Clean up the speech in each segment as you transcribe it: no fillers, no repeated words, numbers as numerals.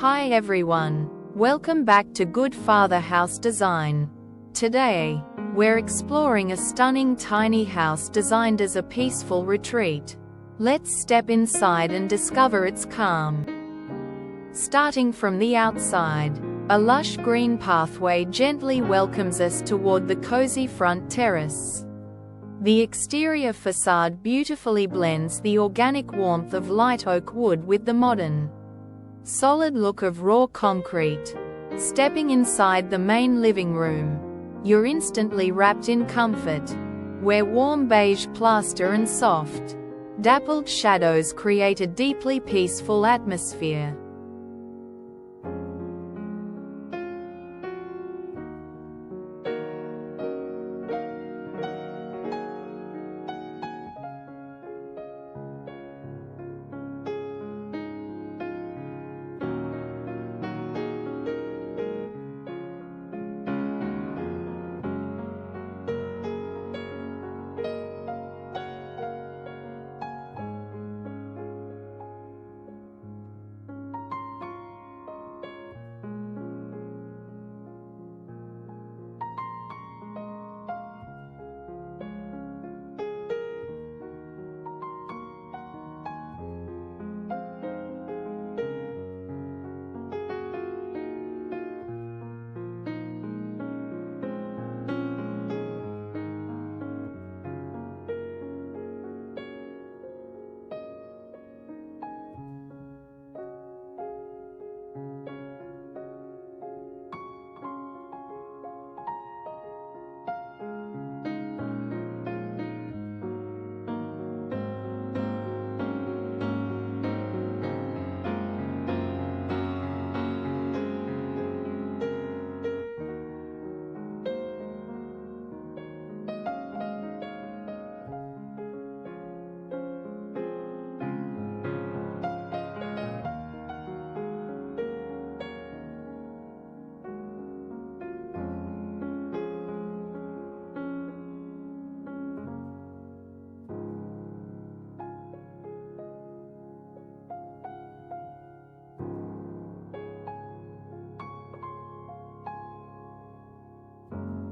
Hi everyone. Welcome back to Good Father House Design. Today, we're exploring a stunning tiny house designed as a peaceful retreat. Let's step inside and discover its calm. Starting from the outside, a lush green pathway gently welcomes us toward the cozy front terrace. The exterior facade beautifully blends the organic warmth of light oak wood with the modern, solid look of raw concrete. Stepping inside the main living room, you're instantly wrapped in comfort, where warm beige plaster and soft, dappled shadows create a deeply peaceful atmosphere.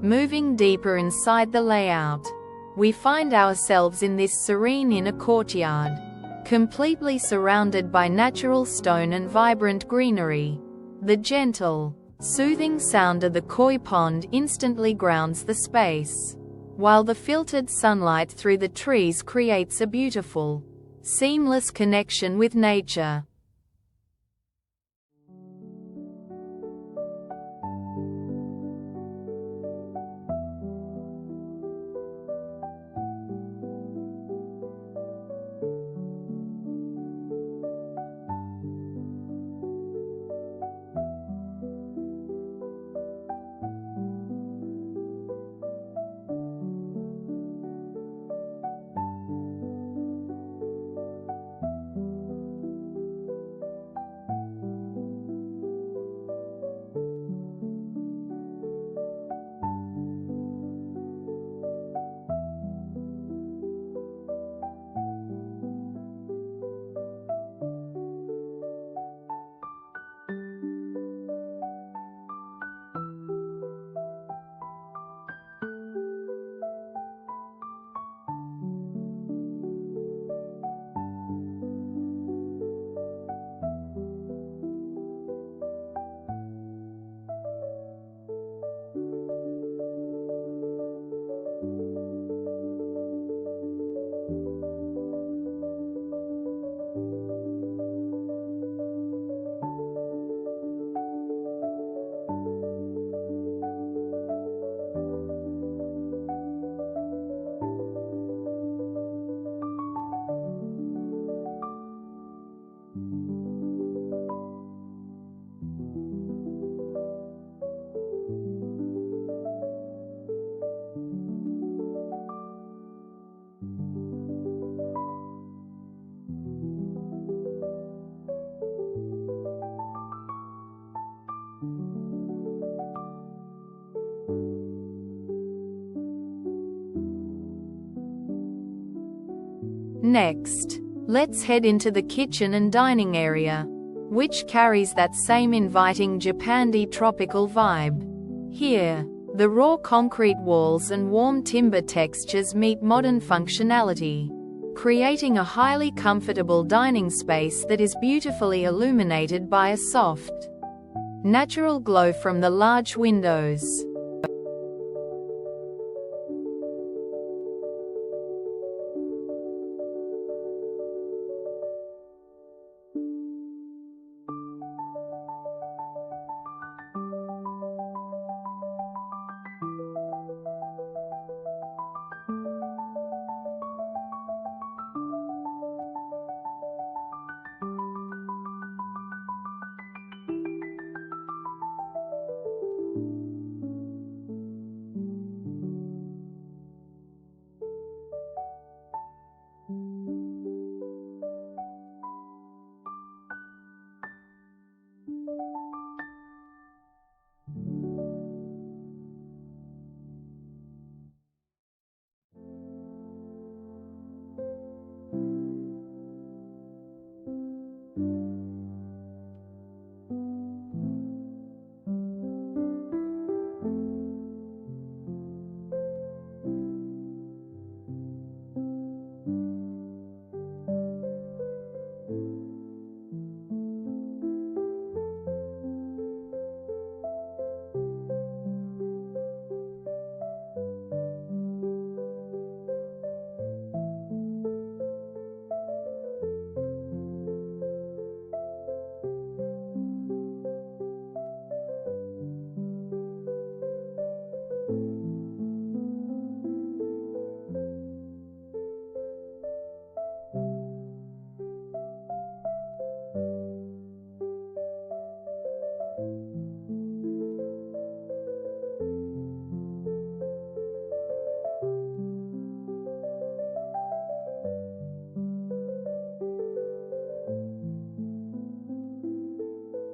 Moving deeper inside the layout, we find ourselves in this serene inner courtyard, completely surrounded by natural stone and vibrant greenery. The gentle, soothing sound of the koi pond instantly grounds the space, while the filtered sunlight through the trees creates a beautiful, seamless connection with nature. Next, let's head into the kitchen and dining area. which carries that same inviting Japandi tropical vibe. Here, the raw concrete walls and warm timber textures meet modern functionality, creating a highly comfortable dining space that is beautifully illuminated by a soft, natural glow from the large windows.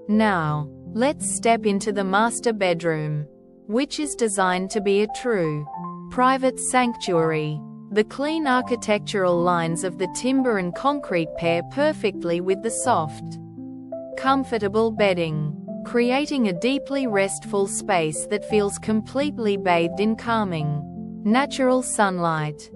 Now, let's step into the master bedroom, which is designed to be a true, private sanctuary. The clean architectural lines of the timber and concrete pair perfectly with the soft, comfortable bedding, creating a deeply restful space that feels completely bathed in calming, natural sunlight.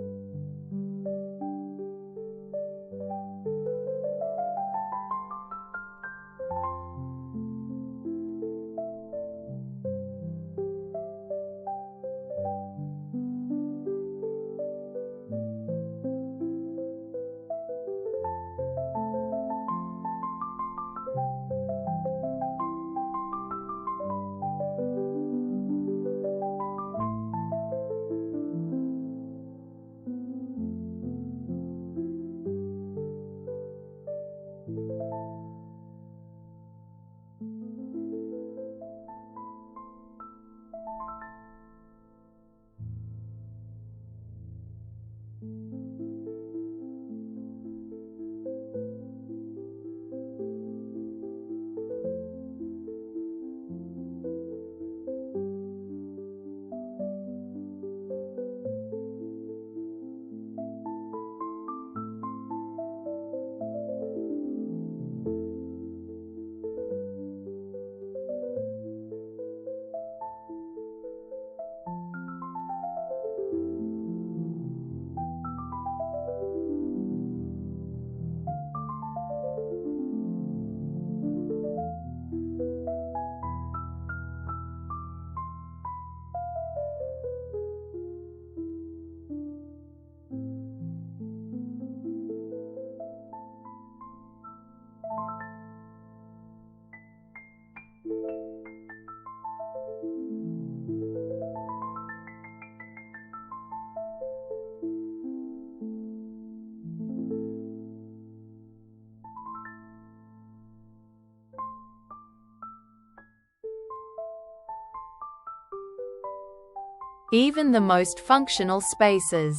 Even the most functional spaces,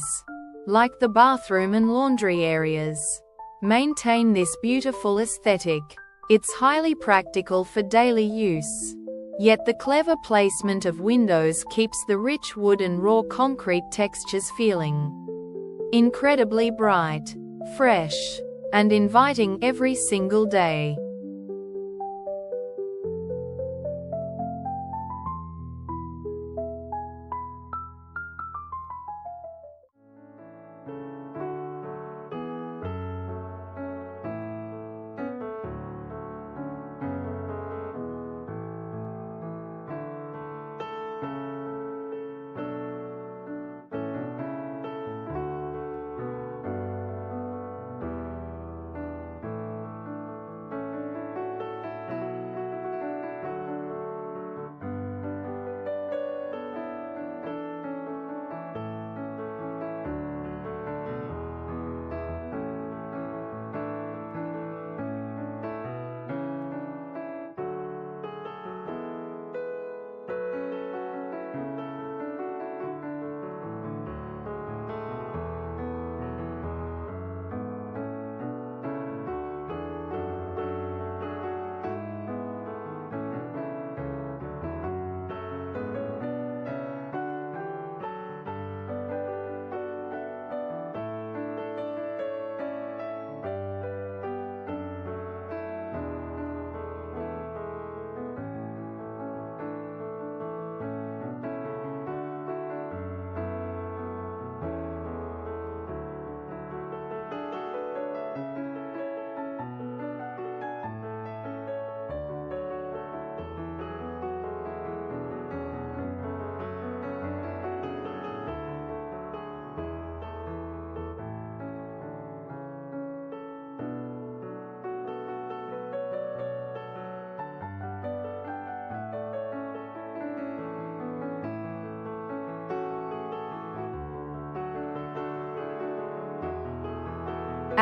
like the bathroom and laundry areas, maintain this beautiful aesthetic. It's highly practical for daily use. Yet the clever placement of windows keeps the rich wood and raw concrete textures feeling incredibly bright, fresh, and inviting every single day.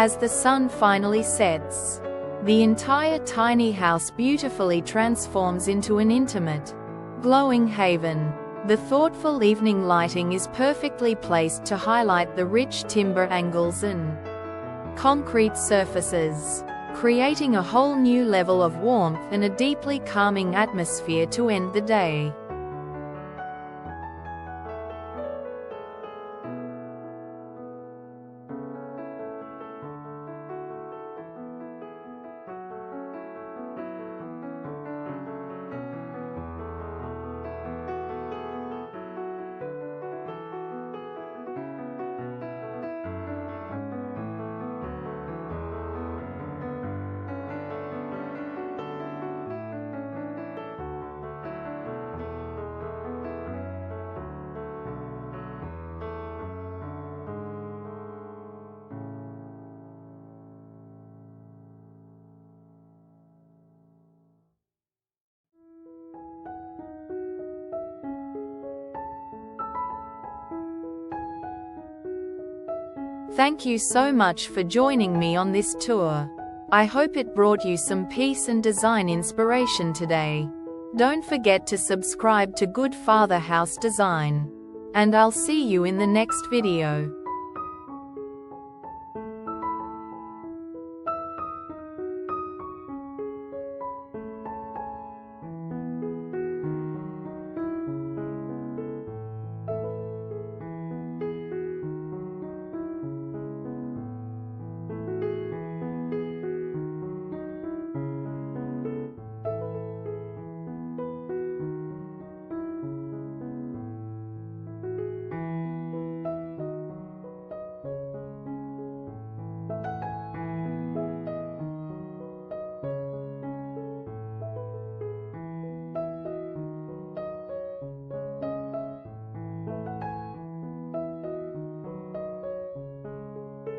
As the sun finally sets, the entire tiny house beautifully transforms into an intimate, glowing haven. The thoughtful evening lighting is perfectly placed to highlight the rich timber angles and concrete surfaces, creating a whole new level of warmth and a deeply calming atmosphere to end the day. Thank you so much for joining me on this tour. I hope it brought you some peace and design inspiration today. Don't forget to subscribe to Good Father House Design. And I'll see you in the next video.